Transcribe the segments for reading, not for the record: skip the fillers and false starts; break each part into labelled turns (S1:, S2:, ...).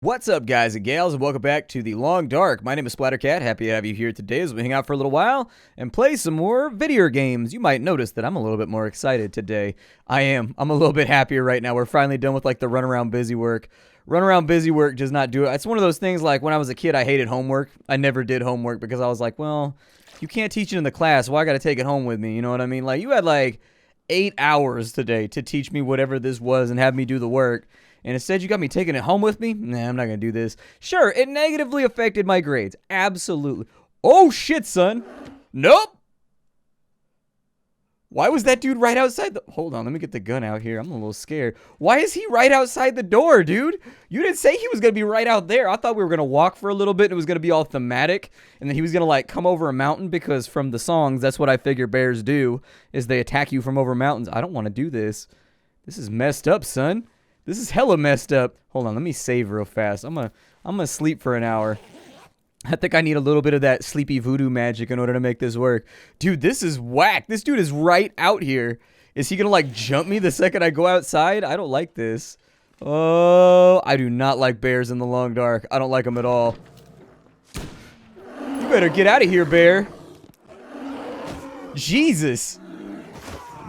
S1: What's up, guys and gals, and welcome back to The Long Dark. My name is Splattercat. Happy to have you here today as we hang out for a little while and play some more video games. You might notice that I'm a little bit more excited today. I'm a little bit happier right now. We're finally done with like the run around busy work. Run around busy work does not do it. It's one of those things like when I was a kid, I hated homework. I never did homework because I was like, well, you can't teach it in the class. Well, I got to take it home with me. You know what I mean? Like, you had like 8 hours today to teach me whatever this was and have me do the work. And instead, you got me taking it home with me? Nah, I'm not going to do this. Sure, it negatively affected my grades. Absolutely. Oh, shit, son. Nope. Why was that dude right outside the... Hold on, let me get the gun out here. I'm a little scared. Why is he right outside the door, dude? You didn't say he was going to be right out there. I thought we were going to walk for a little bit and it was going to be all thematic. And then he was going to, like, come over a mountain because from the songs, that's what I figure bears do, is they attack you from over mountains. I don't want to do this. This is messed up, son. This is hella messed up. Hold on, let me save real fast. I'm gonna sleep for an hour. I think I need a little bit of that sleepy voodoo magic in order to make this work. Dude, this is whack. This dude is right out here. Is he gonna like jump me the second I go outside? I don't like this. Oh, I do not like bears in the long dark. I don't like them at all. You better get out of here, bear. Jesus.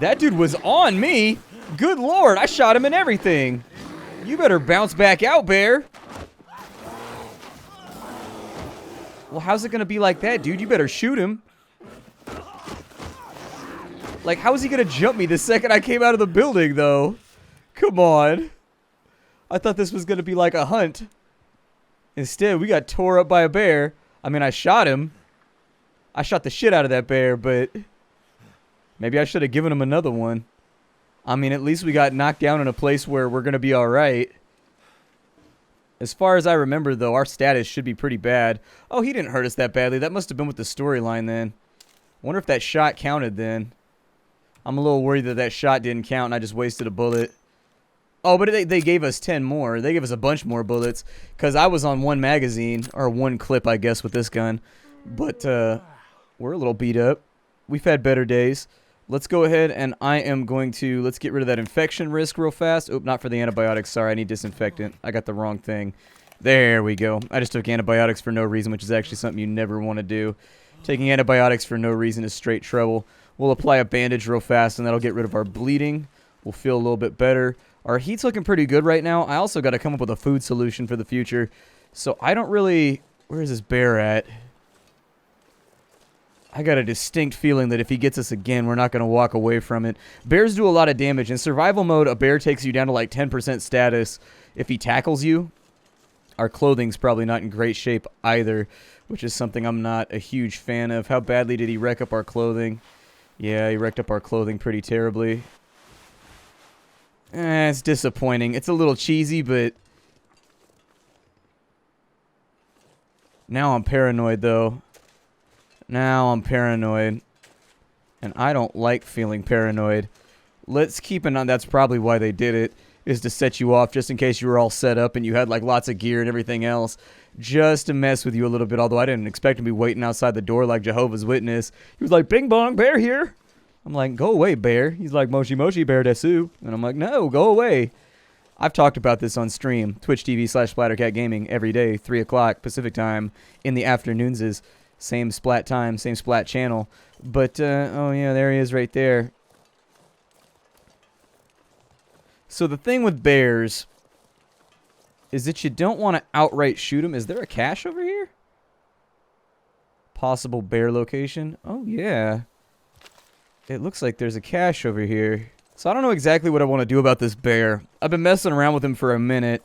S1: That dude was on me. Good lord, I shot him and everything. You better bounce back out, bear. Well, how's it gonna be like that, dude? You better shoot him. Like, how is he gonna jump me the second I came out of the building, though? Come on. I thought this was gonna be like a hunt. Instead, we got tore up by a bear. I mean, I shot him. I shot the shit out of that bear, but maybe I should have given him another one. I mean, at least we got knocked down in a place where we're going to be alright. As far as I remember, though, our status should be pretty bad. Oh, he didn't hurt us that badly. That must have been with the storyline, then. I wonder if that shot counted, then. I'm a little worried that that shot didn't count and I just wasted a bullet. Oh, but they gave us 10 more. They gave us a bunch more bullets. Because I was on one magazine, or one clip, I guess, with this gun. But, we're a little beat up. We've had better days. Let's go ahead and I am going to, let's get rid of that infection risk real fast. Oop, not for the antibiotics. Sorry, I need disinfectant. I got the wrong thing. There we go. I just took antibiotics for no reason, which is actually something you never want to do. Taking antibiotics for no reason is straight trouble. We'll apply a bandage real fast and that'll get rid of our bleeding. We'll feel a little bit better. Our heat's looking pretty good right now. I also got to come up with a food solution for the future. So I don't really, where is this bear at? I got a distinct feeling that if he gets us again, we're not going to walk away from it. Bears do a lot of damage. In survival mode, a bear takes you down to like 10% status if he tackles you. Our clothing's probably not in great shape either, which is something I'm not a huge fan of. How badly did he wreck up our clothing? Yeah, he wrecked up our clothing pretty terribly. It's disappointing. It's a little cheesy, but now I'm paranoid, though. Now I'm paranoid. And I don't like feeling paranoid. Let's keep an eye. That's probably why they did it. Is to set you off just in case you were all set up and you had like lots of gear and everything else. Just to mess with you a little bit. Although I didn't expect him to be waiting outside the door like Jehovah's Witness. He was like, bing bong, bear here. I'm like, go away, bear. He's like, moshi moshi, bear desu. And I'm like, no, go away. I've talked about this on stream. Twitch TV/Splattercat Gaming every day, 3 o'clock Pacific time in the afternoons is. Same Splat time, same Splat channel. But, oh yeah, there he is right there. So the thing with bears is that you don't want to outright shoot them. Is there a cache over here? Possible bear location? Oh, yeah. It looks like there's a cache over here. So I don't know exactly what I want to do about this bear. I've been messing around with him for a minute.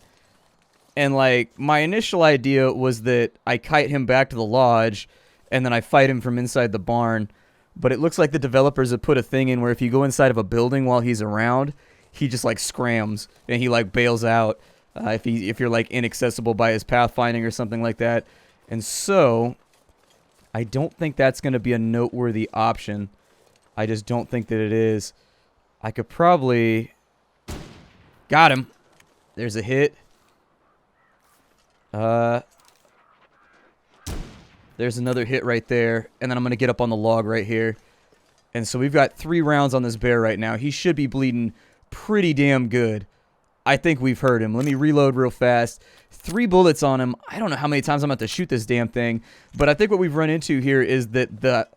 S1: And, like, my initial idea was that I kite him back to the lodge and then I fight him from inside the barn. But it looks like the developers have put a thing in where if you go inside of a building while he's around, he just, like, scrams and he, like, bails out if you're, like, inaccessible by his pathfinding or something like that. And so, I don't think that's going to be a noteworthy option. I just don't think that it is. I could probably... Got him. There's a hit. There's another hit right there. And then I'm going to get up on the log right here. And so we've got 3 rounds on this bear right now. He should be bleeding pretty damn good. I think we've heard him. Let me reload real fast. 3 bullets on him. I don't know how many times I'm about to shoot this damn thing, but I think what we've run into here is that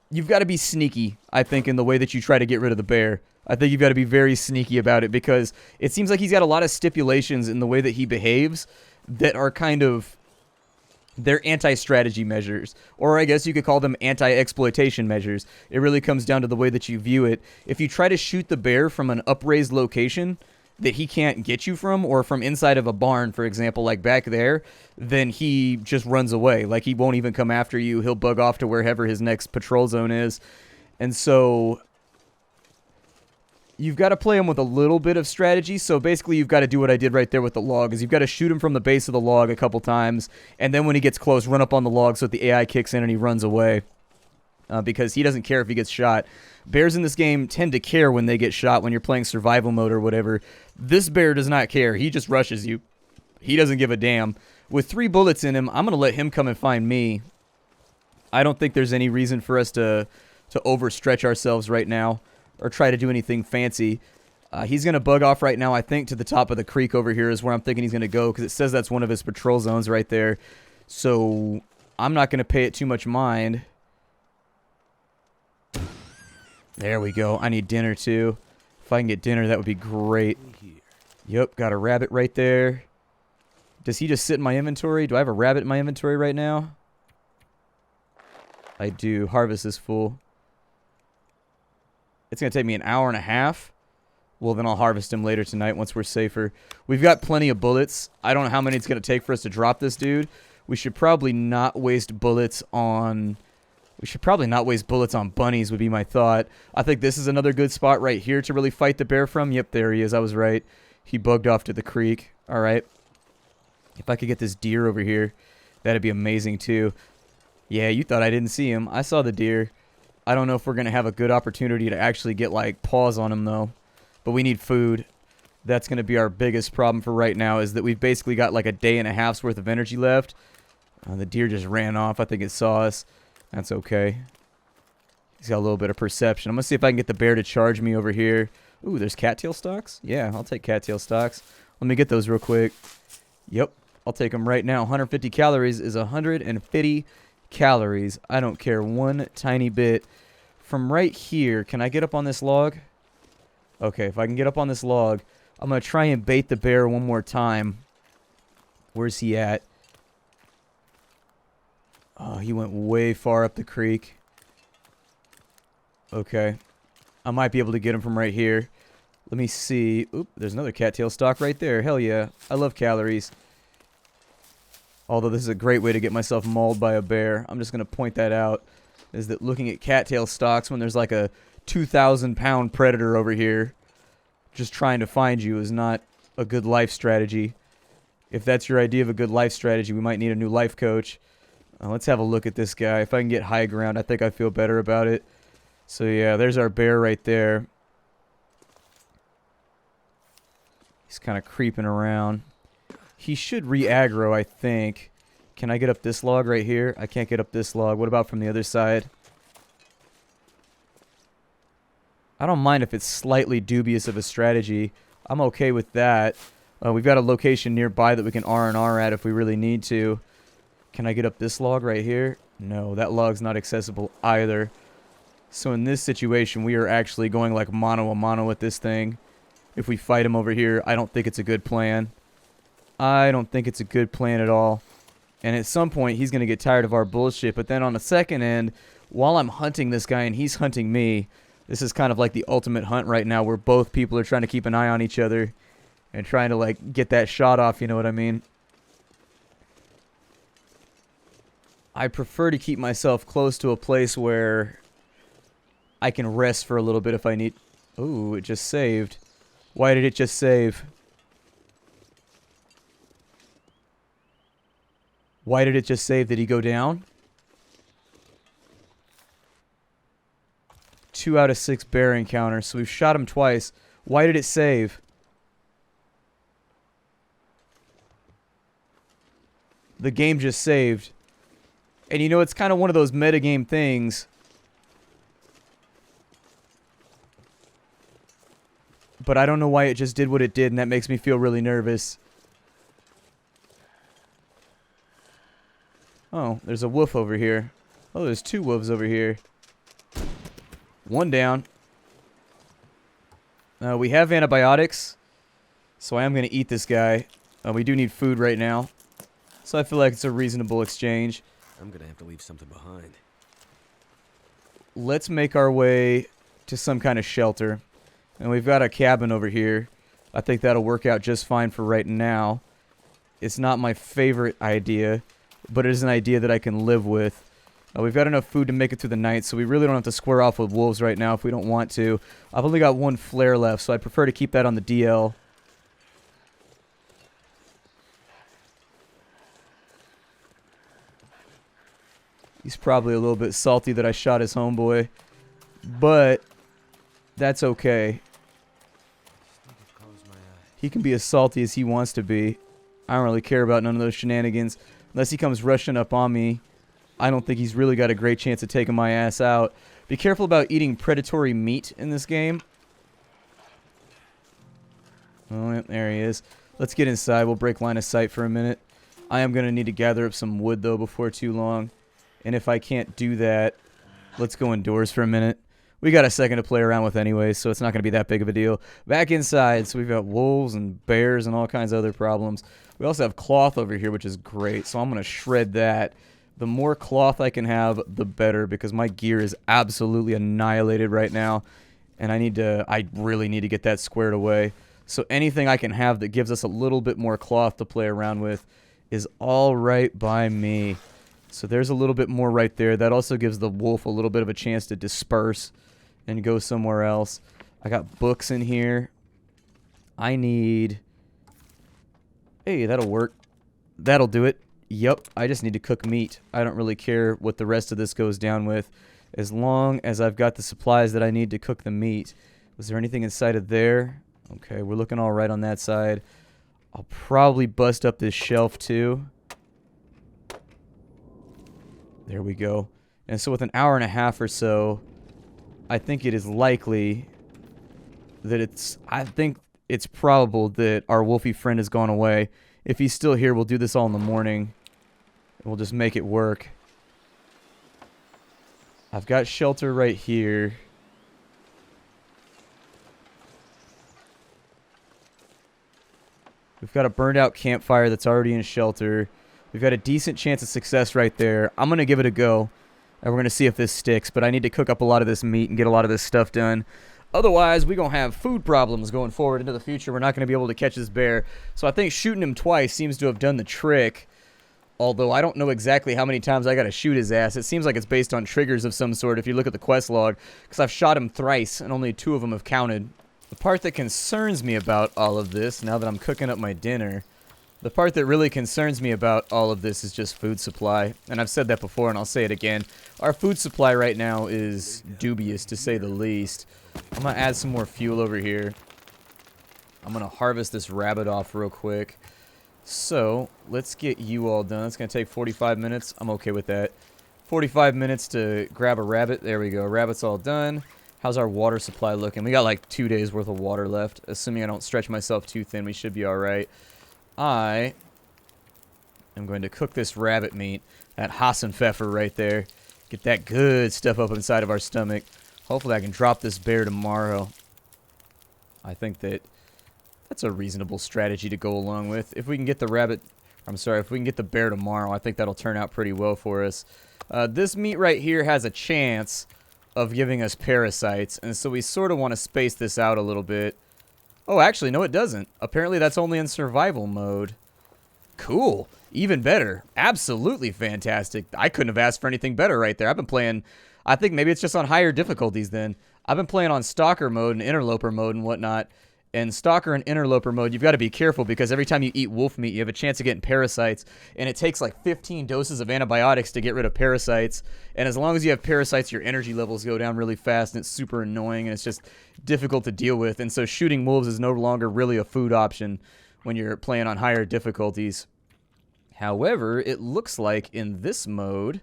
S1: you've got to be sneaky, I think, in the way that you try to get rid of the bear. I think you've got to be very sneaky about it because it seems like he's got a lot of stipulations in the way that he behaves that are kind of, they're anti-strategy measures, or I guess you could call them anti-exploitation measures. It really comes down to the way that you view it. If you try to shoot the bear from an upraised location that he can't get you from, or from inside of a barn, for example, like back there, then he just runs away. Like, he won't even come after you. He'll bug off to wherever his next patrol zone is. And so you've got to play him with a little bit of strategy. So basically you've got to do what I did right there with the log, is you've got to shoot him from the base of the log a couple times, and then when he gets close, run up on the log so that the AI kicks in and he runs away. Because he doesn't care if he gets shot. Bears in this game tend to care when they get shot when you're playing survival mode or whatever. This bear does not care. He just rushes you. He doesn't give a damn. With 3 bullets in him, I'm going to let him come and find me. I don't think there's any reason for us to overstretch ourselves right now or try to do anything fancy. He's going to bug off right now, I think, to the top of the creek over here is where I'm thinking he's going to go, because it says that's one of his patrol zones right there. So I'm not going to pay it too much mind. There we go. I need dinner, too. If I can get dinner, that would be great. Yep, got a rabbit right there. Does he just sit in my inventory? Do I have a rabbit in my inventory right now? I do. Harvest is full. It's going to take me an hour and a half. Well, then I'll harvest him later tonight once we're safer. We've got plenty of bullets. I don't know how many it's going to take for us to drop this dude. We should probably not waste bullets on... We should probably not waste bullets on bunnies would be my thought. I think this is another good spot right here to really fight the bear from. Yep, there he is. I was right. He bugged off to the creek. All right. If I could get this deer over here, that'd be amazing too. Yeah, you thought I didn't see him. I saw the deer. I don't know if we're going to have a good opportunity to actually get, like, paws on him, though. But we need food. That's going to be our biggest problem for right now, is that we've basically got, like, a day and a half's worth of energy left. The deer just ran off. I think it saw us. That's okay. He's got a little bit of perception. I'm going to see if I can get the bear to charge me over here. Ooh, there's cattail stalks? Yeah, I'll take cattail stalks. Let me get those real quick. Yep, I'll take them right now. 150 calories is 150 calories. I don't care one tiny bit. From right here, can I get up on this log? Okay, if I can get up on this log, I'm going to try and bait the bear one more time. Where's he at? Oh, he went way far up the creek. Okay. I might be able to get him from right here. Let me see. Oop, there's another cattail stalk right there. Hell yeah. I love calories. Although this is a great way to get myself mauled by a bear. I'm just going to point that out. Is that looking at cattail stalks when there's like a 2,000-pound predator over here just trying to find you is not a good life strategy. If that's your idea of a good life strategy, we might need a new life coach. Let's have a look at this guy. If I can get high ground, I think I feel better about it. So yeah, there's our bear right there. He's kind of creeping around. He should re-aggro, I think. Can I get up this log right here? I can't get up this log. What about from the other side? I don't mind if it's slightly dubious of a strategy. I'm okay with that. We've got a location nearby that we can R&R at if we really need to. Can I get up this log right here? No, that log's not accessible either. So in this situation, we are actually going like mano a mano with this thing. If we fight him over here, I don't think it's a good plan. I don't think it's a good plan at all. And at some point, he's going to get tired of our bullshit. But then on the second end, while I'm hunting this guy and he's hunting me, this is kind of like the ultimate hunt right now where both people are trying to keep an eye on each other and trying to like get that shot off, you know what I mean? I prefer to keep myself close to a place where I can rest for a little bit if I need... Ooh, it just saved. Why did it just save? Why did it just save? Did he go down? 2 out of 6 bear encounters, so we've shot him twice. Why did it save? The game just saved. And you know, it's kind of one of those metagame things but I don't know why it just did what it did, and that makes me feel really nervous. Oh, there's a wolf over here. Oh, there's 2 wolves over here. 1 down. We have antibiotics, so I am going to eat this guy. We do need food right now, so I feel like it's a reasonable exchange.
S2: I'm going to have to leave something behind.
S1: Let's make our way to some kind of shelter. And we've got a cabin over here. I think that'll work out just fine for right now. It's not my favorite idea, but it is an idea that I can live with. We've got enough food to make it through the night, so we really don't have to square off with wolves right now if we don't want to. I've only got 1 flare left, so I prefer to keep that on the DL. He's probably a little bit salty that I shot his homeboy, but that's okay. He can be as salty as he wants to be. I don't really care about none of those shenanigans. Unless he comes rushing up on me, I don't think he's really got a great chance of taking my ass out. Be careful about eating predatory meat in this game. Oh, yeah, there he is. Let's get inside. We'll break line of sight for a minute. I am going to need to gather up some wood, though, before too long. And if I can't do that, let's go indoors for a minute. We got a second to play around with anyway, so it's not going to be that big of a deal. Back inside, so we've got wolves and bears and all kinds of other problems. We also have cloth over here, which is great, so I'm going to shred that. The more cloth I can have, the better, because my gear is absolutely annihilated right now, and I really need to get that squared away. So anything I can have that gives us a little bit more cloth to play around with is all right by me. So there's a little bit more right there. That also gives the wolf a little bit of a chance to disperse and go somewhere else. I got books in here. I need... Hey, that'll work. That'll do it. Yup, I just need to cook meat. I don't really care what the rest of this goes down with, as long as I've got the supplies that I need to cook the meat. Was there anything inside of there? Okay, we're looking all right on that side. I'll probably bust up this shelf too. There we go. And so with an hour and a half or so, I think it is likely that I think it's probable that our wolfy friend has gone away. If he's still here, we'll do this all in the morning. And we'll just make it work. I've got shelter right here. We've got a burned out campfire that's already in shelter. We've got a decent chance of success right there. I'm going to give it a go. And we're going to see if this sticks. But I need to cook up a lot of this meat and get a lot of this stuff done. Otherwise, we're going to have food problems going forward into the future. We're not going to be able to catch this bear. So I think shooting him twice seems to have done the trick. Although I don't know exactly how many times I got to shoot his ass. It seems like it's based on triggers of some sort if you look at the quest log. Because I've shot him thrice and only 2 of them have counted. The part that concerns me about all of this, now that I'm cooking up my dinner... The part that really concerns me about all of this is just food supply. And I've said that before and I'll say it again. Our food supply right now is dubious, to say the least. I'm going to add some more fuel over here. I'm going to harvest this rabbit off real quick. So, let's get you all done. It's going to take 45 minutes. I'm okay with that. 45 minutes to grab a rabbit. There we go. Rabbit's all done. How's our water supply looking? We got like 2 days worth of water left. Assuming I don't stretch myself too thin, we should be alright. I am going to cook this rabbit meat, that Hassenpfeffer right there. Get that good stuff up inside of our stomach. Hopefully I can drop this bear tomorrow. I think that's a reasonable strategy to go along with. If we can get the if we can get the bear tomorrow, I think that'll turn out pretty well for us. This meat right here has a chance of giving us parasites, and so we sort of want to space this out a little bit. Oh, actually, no, it doesn't. Apparently, that's only in survival mode. Cool. Even better. Absolutely fantastic. I couldn't have asked for anything better right there. I've been playing... I think maybe it's just on higher difficulties then. I've been playing on Stalker mode and Interloper mode and whatnot. In Stalker and Interloper mode, you've got to be careful because every time you eat wolf meat, you have a chance of getting parasites. And it takes like 15 doses of antibiotics to get rid of parasites. And as long as you have parasites, your energy levels go down really fast. And it's super annoying. And it's just difficult to deal with. And so shooting wolves is no longer really a food option when you're playing on higher difficulties. However, it looks like in this mode,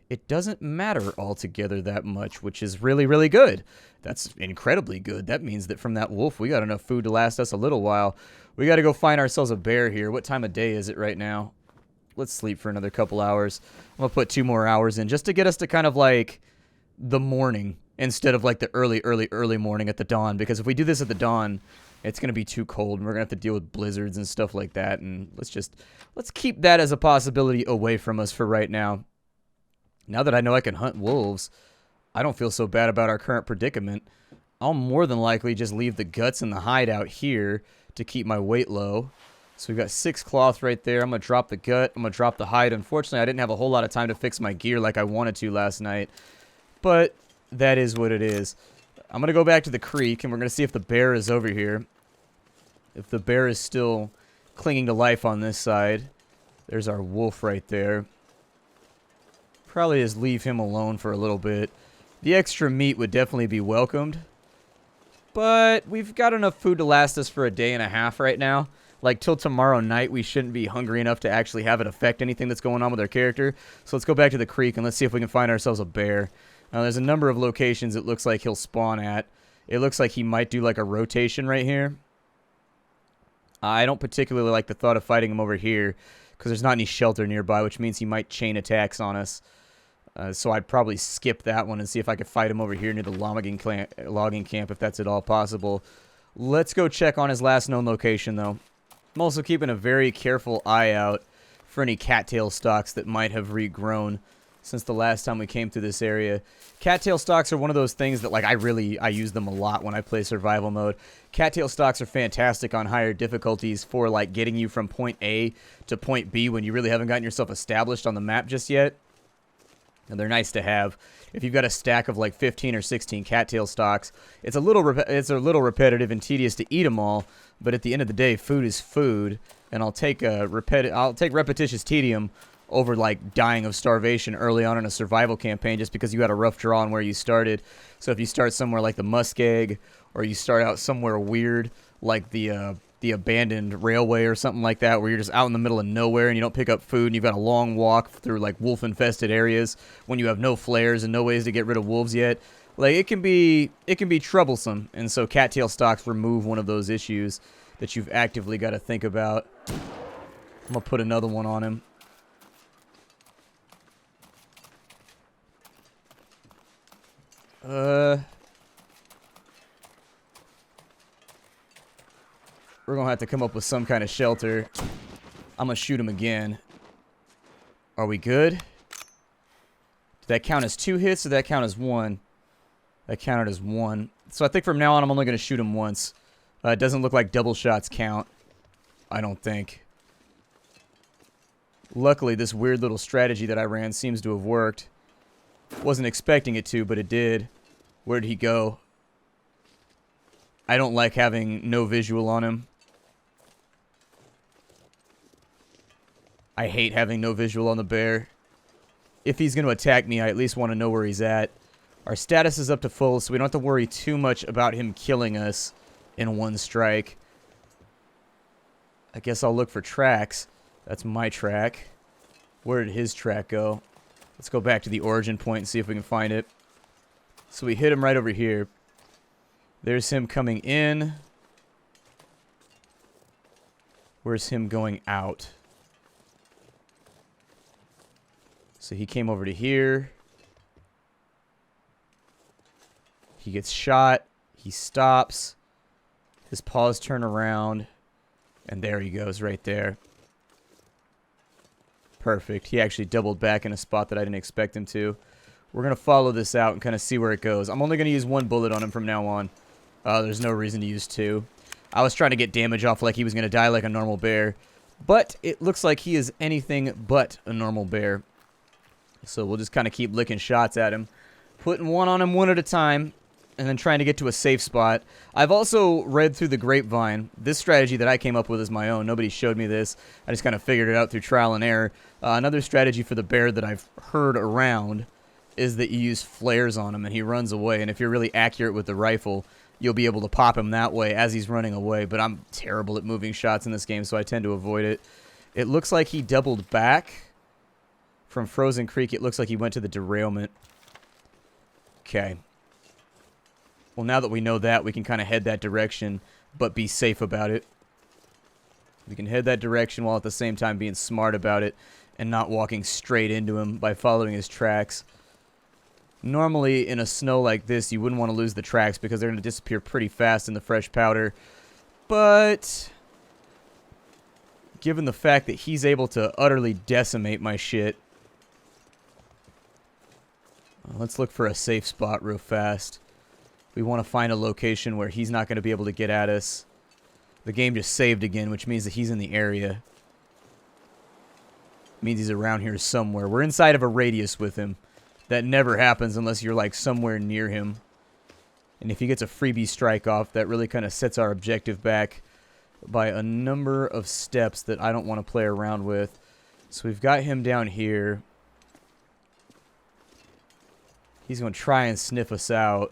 S1: it doesn't matter altogether that much, which is really, really good. That's incredibly good. That means that from that wolf, we got enough food to last us a little while. We got to go find ourselves a bear here. What time of day is it right now? Let's sleep for another couple hours. I'm going to put 2 more hours in just to get us to kind of like the morning instead of like the early morning at the dawn. Because if we do this at the dawn, it's going to be too cold and we're going to have to deal with blizzards and stuff like that. And let's keep that as a possibility away from us for right now. Now that I know I can hunt wolves, I don't feel so bad about our current predicament. I'll more than likely just leave the guts and the hide out here to keep my weight low. So we've got 6 cloth right there. I'm going to drop the gut. I'm going to drop the hide. Unfortunately, I didn't have a whole lot of time to fix my gear like I wanted to last night. But that is what it is. I'm going to go back to the creek, and we're going to see if the bear is over here. If the bear is still clinging to life on this side. There's our wolf right there. Probably just leave him alone for a little bit. The extra meat would definitely be welcomed. But we've got enough food to last us for a day and a half right now. Like, till tomorrow night, we shouldn't be hungry enough to actually have it affect anything that's going on with our character. So let's go back to the creek and let's see if we can find ourselves a bear. Now, there's a number of locations it looks like he'll spawn at. It looks like he might do, like, a rotation right here. I don't particularly like the thought of fighting him over here because there's not any shelter nearby, which means he might chain attacks on us. So I'd probably skip that one and see if I could fight him over here near the logging camp, if that's at all possible. Let's go check on his last known location, though. I'm also keeping a very careful eye out for any cattail stalks that might have regrown since the last time we came through this area. Cattail stalks are one of those things that, like, I use them a lot when I play survival mode. Cattail stalks are fantastic on higher difficulties for, like, getting you from point A to point B when you really haven't gotten yourself established on the map just yet. And they're nice to have. If you've got a stack of like 15 or 16 cattail stalks, it's a little repetitive and tedious to eat them all. But at the end of the day, food is food, and I'll take repetitious tedium over like dying of starvation early on in a survival campaign just because you had a rough draw on where you started. So if you start somewhere like the Muskeg, or you start out somewhere weird like the abandoned railway or something like that, where you're just out in the middle of nowhere and you don't pick up food and you've got a long walk through like wolf infested areas when you have no flares and no ways to get rid of wolves yet, like it can be troublesome. And so cattail stalks remove one of those issues that you've actively got to think about. I'm gonna put another one on him. We're going to have to come up with some kind of shelter. I'm going to shoot him again. Are we good? Did that count as 2 hits or did that count as 1? That counted as 1. So I think from now on I'm only going to shoot him once. It doesn't look like double shots count. I don't think. Luckily, this weird little strategy that I ran seems to have worked. Wasn't expecting it to, but it did. Where'd he go? I don't like having no visual on him. I hate having no visual on the bear. If he's going to attack me, I at least want to know where he's at. Our status is up to full, so we don't have to worry too much about him killing us in one strike. I guess I'll look for tracks. That's my track. Where did his track go? Let's go back to the origin point and see if we can find it. So we hit him right over here. There's him coming in. Where's him going out? So he came over to here. He gets shot. He stops. His paws turn around. And there he goes right there. Perfect. He actually doubled back in a spot that I didn't expect him to. We're going to follow this out and kind of see where it goes. I'm only going to use 1 bullet on him from now on. There's no reason to use 2. I was trying to get damage off like he was going to die like a normal bear. But it looks like he is anything but a normal bear. So we'll just kind of keep licking shots at him. Putting one on him one at a time. And then trying to get to a safe spot. I've also read through the grapevine. This strategy that I came up with is my own. Nobody showed me this. I just kind of figured it out through trial and error. Another strategy for the bear that I've heard around is that you use flares on him and he runs away. And if you're really accurate with the rifle, you'll be able to pop him that way as he's running away. But I'm terrible at moving shots in this game, so I tend to avoid it. It looks like he doubled back. From Frozen Creek, it looks like he went to the derailment. Okay. Well, now that we know that, we can kind of head that direction, but be safe about it. We can head that direction while at the same time being smart about it and not walking straight into him by following his tracks. Normally, in a snow like this, you wouldn't want to lose the tracks because they're going to disappear pretty fast in the fresh powder. But given the fact that he's able to utterly decimate my shit, let's look for a safe spot real fast. We want to find a location where he's not going to be able to get at us. The game just saved again, which means that he's in the area. Means he's around here somewhere. We're inside of a radius with him. That never happens unless you're like somewhere near him. And if he gets a freebie strike off, that really kind of sets our objective back by a number of steps that I don't want to play around with. So we've got him down here. He's going to try and sniff us out.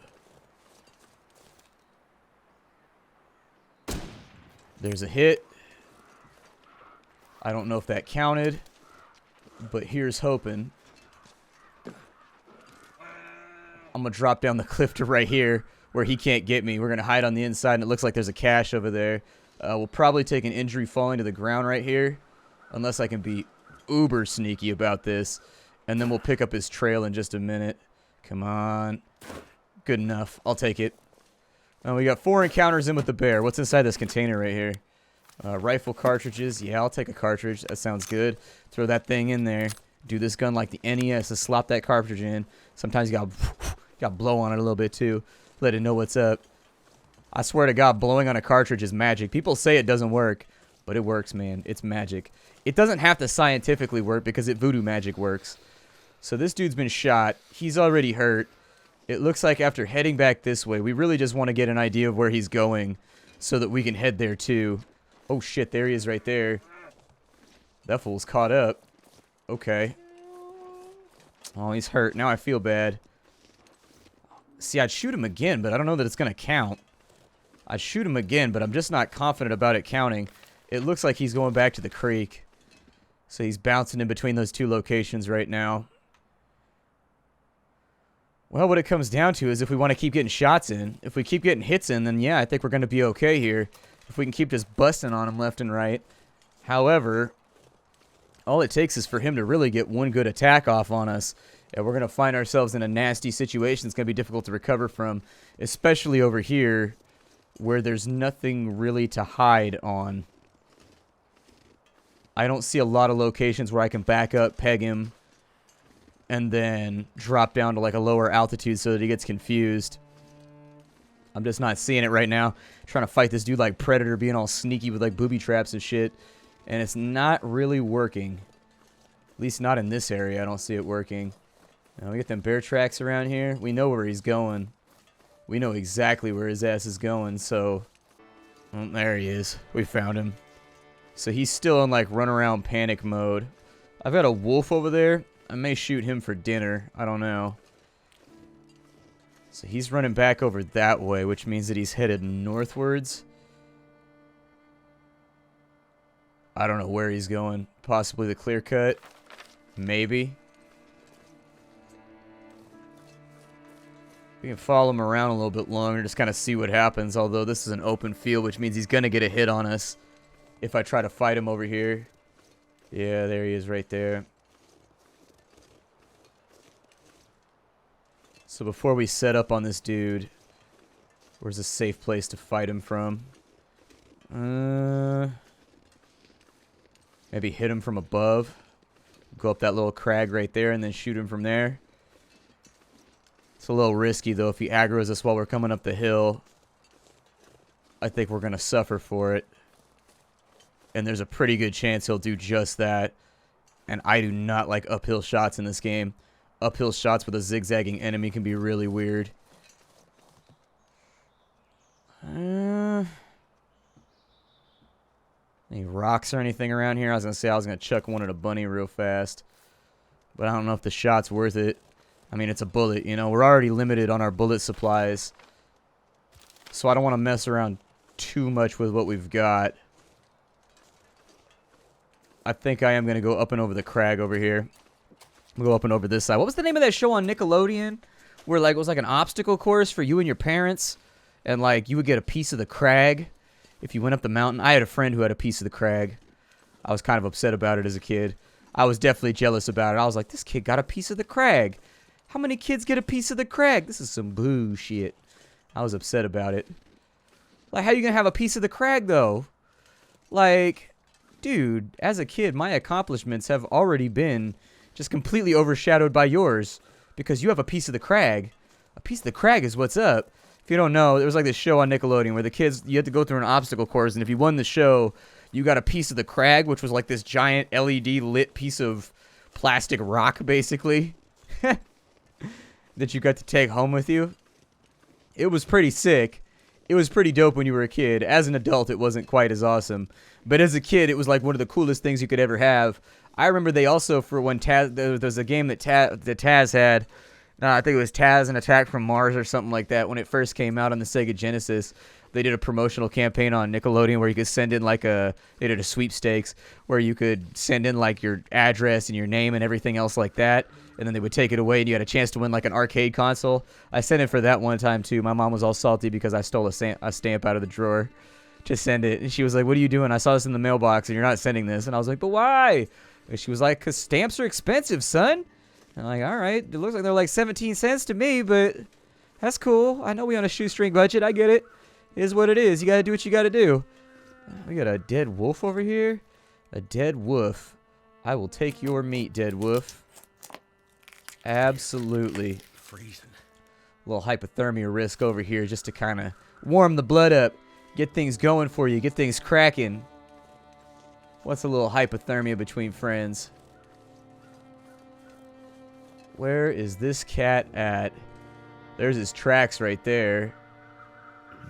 S1: There's a hit. I don't know if that counted, but here's hoping. I'm going to drop down the cliff to right here where he can't get me. We're going to hide on the inside, and it looks like there's a cache over there. We'll probably take an injury falling to the ground right here, unless I can be uber sneaky about this. And then we'll pick up his trail in just a minute. Come on. Good enough. I'll take it. We got 4 encounters in with the bear. What's inside this container right here? Rifle cartridges. Yeah, I'll take a cartridge. That sounds good. Throw that thing in there. Do this gun like the NES. Just slop that cartridge in. Sometimes you got to blow on it a little bit too. Let it know what's up. I swear to God, blowing on a cartridge is magic. People say it doesn't work, but it works, man. It's magic. It doesn't have to scientifically work because it voodoo magic works. So this dude's been shot. He's already hurt. It looks like after heading back this way, we really just want to get an idea of where he's going so that we can head there too. Oh shit, there he is right there. That fool's caught up. Okay. Oh, he's hurt. Now I feel bad. See, I'd shoot him again, but I don't know that it's going to count. I'd shoot him again, but I'm just not confident about it counting. It looks like he's going back to the creek. So he's bouncing in between those 2 locations right now. Well, what it comes down to is if we want to keep getting shots in, if we keep getting hits in, then yeah, I think we're going to be okay here. If we can keep just busting on him left and right. However, all it takes is for him to really get one good attack off on us, and we're going to find ourselves in a nasty situation. It's going to be difficult to recover from, especially over here where there's nothing really to hide on. I don't see a lot of locations where I can back up, peg him, and then drop down to like a lower altitude so that he gets confused. I'm just not seeing it right now. Trying to fight this dude like Predator, being all sneaky with like booby traps and shit. And it's not really working. At least not in this area. I don't see it working. Now we get them bear tracks around here. We know where he's going. We know exactly where his ass is going, so... Well, there he is. We found him. So he's still in like run around panic mode. I've got a wolf over there. I may shoot him for dinner. I don't know. So he's running back over that way, which means that he's headed northwards. I don't know where he's going. Possibly the clear cut. Maybe. We can follow him around a little bit longer, just kind of see what happens. Although this is an open field, which means he's going to get a hit on us if I try to fight him over here. Yeah, there he is right there. So before we set up on this dude, where's a safe place to fight him from? Maybe hit him from above. Go up that little crag right there and then shoot him from there. It's a little risky, though. If he aggroes us while we're coming up the hill, I think we're going to suffer for it. And there's a pretty good chance he'll do just that. And I do not like uphill shots in this game. Uphill shots with a zigzagging enemy can be really weird. Any rocks or anything around here? I was going to say I was going to chuck one at a bunny real fast. But I don't know if the shot's worth it. I mean, it's a bullet, you know. We're already limited on our bullet supplies. So I don't want to mess around too much with what we've got. I think I am going to go up and over the crag over here. We'll go up and over this side. What was the name of that show on Nickelodeon? Where like it was like an obstacle course for you and your parents, and like you would get a piece of the crag if you went up the mountain. I had a friend who had a piece of the crag. I was kind of upset about it as a kid. I was definitely jealous about it. I was like, this kid got a piece of the crag. How many kids get a piece of the crag? This is some bullshit. I was upset about it. Like, how you gonna have a piece of the crag though? Like, dude, as a kid, my accomplishments have already been just completely overshadowed by yours. Because you have a piece of the crag. A piece of the crag is what's up. If you don't know, there was like this show on Nickelodeon where the kids, you had to go through an obstacle course, and if you won the show, you got a piece of the crag, which was like this giant LED lit piece of plastic rock, basically, that you got to take home with you. It was pretty sick. It was pretty dope when you were a kid. As an adult, it wasn't quite as awesome. But as a kid, it was like one of the coolest things you could ever have. I remember they also, for when Taz, there was a game that Taz had. I think it was Taz and Attack from Mars or something like that. When it first came out on the Sega Genesis, they did a promotional campaign on Nickelodeon where you could send in like they did a sweepstakes where you could send in like your address and your name and everything else like that. And then they would take it away and you had a chance to win like an arcade console. I sent in for that one time too. My mom was all salty because I stole a stamp out of the drawer to send it. And she was like, what are you doing? I saw this in the mailbox and you're not sending this. And I was like, but why? And she was like, because stamps are expensive, son. And I'm like, all right. It looks like they're like 17 cents to me, but that's cool. I know we on a shoestring budget. I get it. It is what it is. You got to do what you got to do. We got a dead wolf over here. A dead wolf. I will take your meat, dead wolf. Absolutely.
S2: Freezing.
S1: A little hypothermia risk over here just to kind of warm the blood up. Get things going for you. Get things cracking. What's a little hypothermia between friends? Where is this cat at? There's his tracks right there.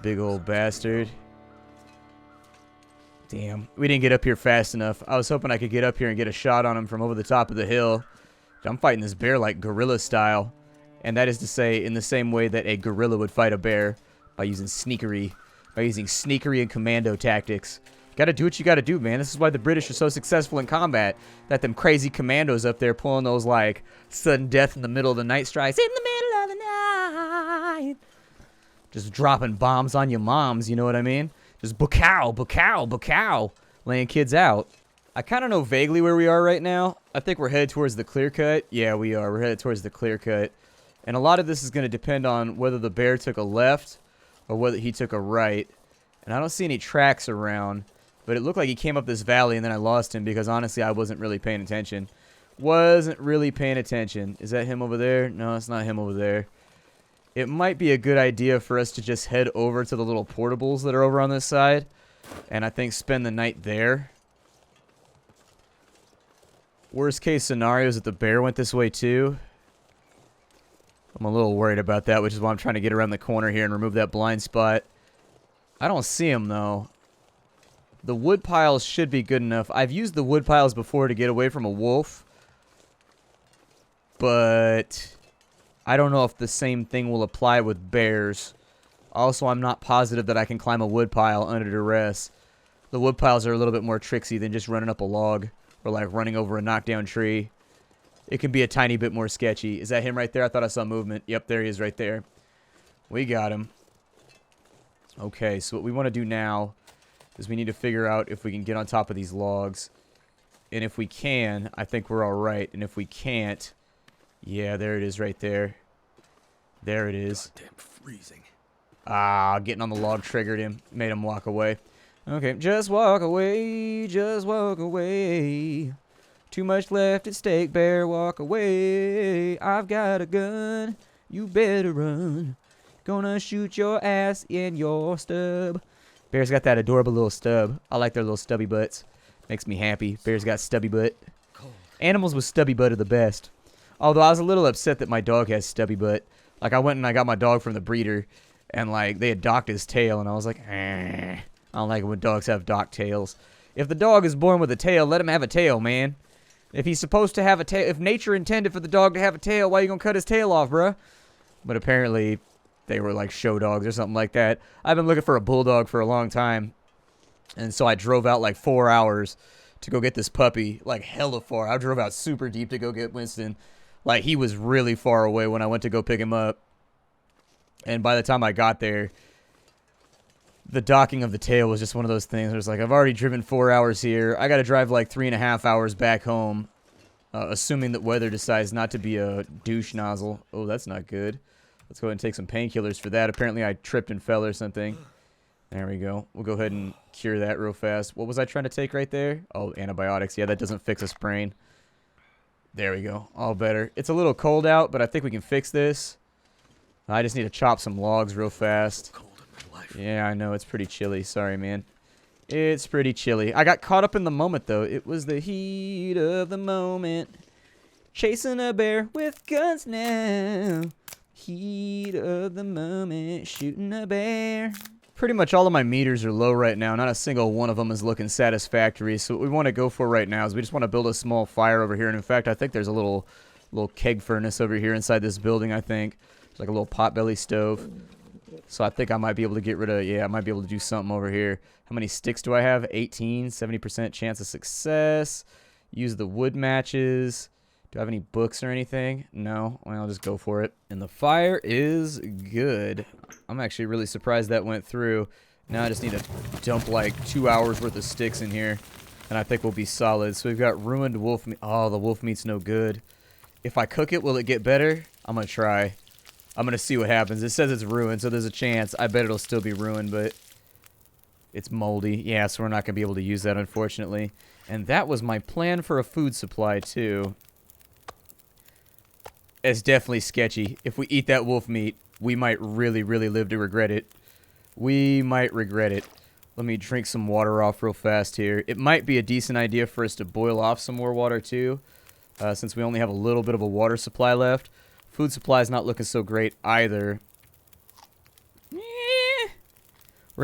S1: Big old bastard. Damn. We didn't get up here fast enough. I was hoping I could get up here and get a shot on him from over the top of the hill. I'm fighting this bear like gorilla style. And that is to say, in the same way that a gorilla would fight a bear. By using sneakery. By using sneakery and commando tactics. Gotta do what you gotta do, man. This is why the British are so successful in combat. That them crazy commandos up there pulling those, like, sudden death in the middle of the night strikes. In the middle of the night. Just dropping bombs on your moms, you know what I mean? Just bow, bow, bow, laying kids out. I kind of know vaguely where we are right now. I think we're headed towards the clear cut. Yeah, we are. We're headed towards the clear cut. And a lot of this is going to depend on whether the bear took a left or whether he took a right. And I don't see any tracks around. But it looked like he came up this valley and then I lost him because honestly I wasn't really paying attention. Wasn't really paying attention. Is that him over there? No, it's not him over there. It might be a good idea for us to just head over to the little portables that are over on this side. And I think spend the night there. Worst case scenario is that the bear went this way too. I'm a little worried about that, which is why I'm trying to get around the corner here and remove that blind spot. I don't see him though. The wood piles should be good enough. I've used the wood piles before to get away from a wolf. But I don't know if the same thing will apply with bears. Also, I'm not positive that I can climb a wood pile under duress. The wood piles are a little bit more tricksy than just running up a log or like running over a knockdown tree. It can be a tiny bit more sketchy. Is that him right there? I thought I saw movement. Yep, there he is right there. We got him. Okay, so what we want to do now is we need to figure out if we can get on top of these logs. And if we can, I think we're alright. And if we can't, yeah, there it is right there. There it is.
S2: Goddamn freezing.
S1: Ah, getting on the log triggered him. Made him walk away. Okay, just walk away. Just walk away. Too much left at stake, bear. Walk away. I've got a gun. You better run. Gonna shoot your ass in your stub. Bear's got that adorable little stub. I like their little stubby butts. Makes me happy. Bear's got stubby butt.
S2: Cold.
S1: Animals with stubby butt are the best. Although I was a little upset that my dog has stubby butt. Like I went and I got my dog from the breeder. And like they had docked his tail. And I was like, I don't like it when dogs have docked tails. If the dog is born with a tail, let him have a tail, man. If he's supposed to have a tail. If nature intended for the dog to have a tail, why are you gonna cut his tail off, bruh? But apparently they were like show dogs or something like that. I've been looking for a bulldog for a long time. And so I drove out like 4 hours to go get this puppy, like hella far. I drove out super deep to go get Winston. Like, he was really far away when I went to go pick him up. And by the time I got there, the docking of the tail was just one of those things. It was like, I've already driven 4 hours here. I got to drive like 3.5 hours back home, assuming that weather decides not to be a douche nozzle. Oh, that's not good. Let's go ahead and take some painkillers for that. Apparently, I tripped and fell or something. There we go. We'll go ahead and cure that real fast. What was I trying to take right there? Oh, antibiotics. Yeah, that doesn't fix a sprain. There we go. All better. It's a little cold out, but I think we can fix this. I just need to chop some logs real fast. Yeah, I know. It's pretty chilly. Sorry, man. It's pretty chilly. I got caught up in the moment, though. It was the heat of the moment. Chasing a bear with guns now. Heat of the moment. Shooting a bear. Pretty much all of my meters are low right now. Not a single one of them is looking satisfactory. So what we want to go for right now is we just want to build a small fire over here. And in fact, I think there's a little keg furnace over here inside this building, I think. It's like a little potbelly stove. So I think I might be able to get rid of, yeah, I might be able to do something over here. How many sticks do I have? 18, 70% chance of success. Use the wood matches. Do I have any books or anything? No. Well, I'll just go for it. And the fire is good. I'm actually really surprised that went through. Now I just need to dump like 2 hours worth of sticks in here. And I think we'll be solid. So we've got ruined wolf meat. Oh, the wolf meat's no good. If I cook it, will it get better? I'm going to try. I'm going to see what happens. It says it's ruined, so there's a chance. I bet it'll still be ruined, but it's moldy. Yeah, so we're not going to be able to use that, unfortunately. And that was my plan for a food supply, too. It's definitely sketchy. If we eat that wolf meat, we might really, really live to regret it. We might regret it. Let me drink some water off real fast here. It might be a decent idea for us to boil off some more water, too, since we only have a little bit of a water supply left. Food supply is not looking so great either. We're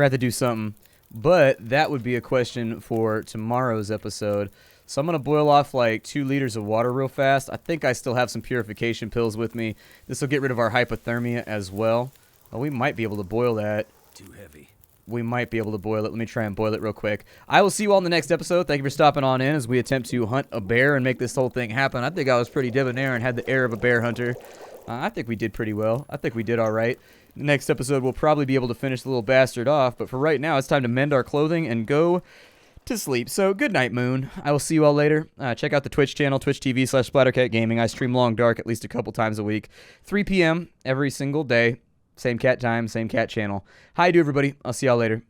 S1: going to have to do something. But that would be a question for tomorrow's episode. So I'm going to boil off like 2 liters of water real fast. I think I still have some purification pills with me. This will get rid of our hypothermia as well. Oh, we might be able to boil that.
S2: Too heavy.
S1: We might be able to boil it. Let me try and boil it real quick. I will see you all in the next episode. Thank you for stopping on in as we attempt to hunt a bear and make this whole thing happen. I think I was pretty debonair and had the air of a bear hunter. I think we did pretty well. I think we did all right. The next episode, we'll probably be able to finish the little bastard off. But for right now, it's time to mend our clothing and go to sleep. So good night, Moon. I will see you all later. Check out the Twitch channel, twitch.tv/SplatterCatGaming. I stream Long Dark at least a couple times a week. 3 p.m. every single day. Same cat time, same cat channel. Hi to everybody. I'll see y'all later.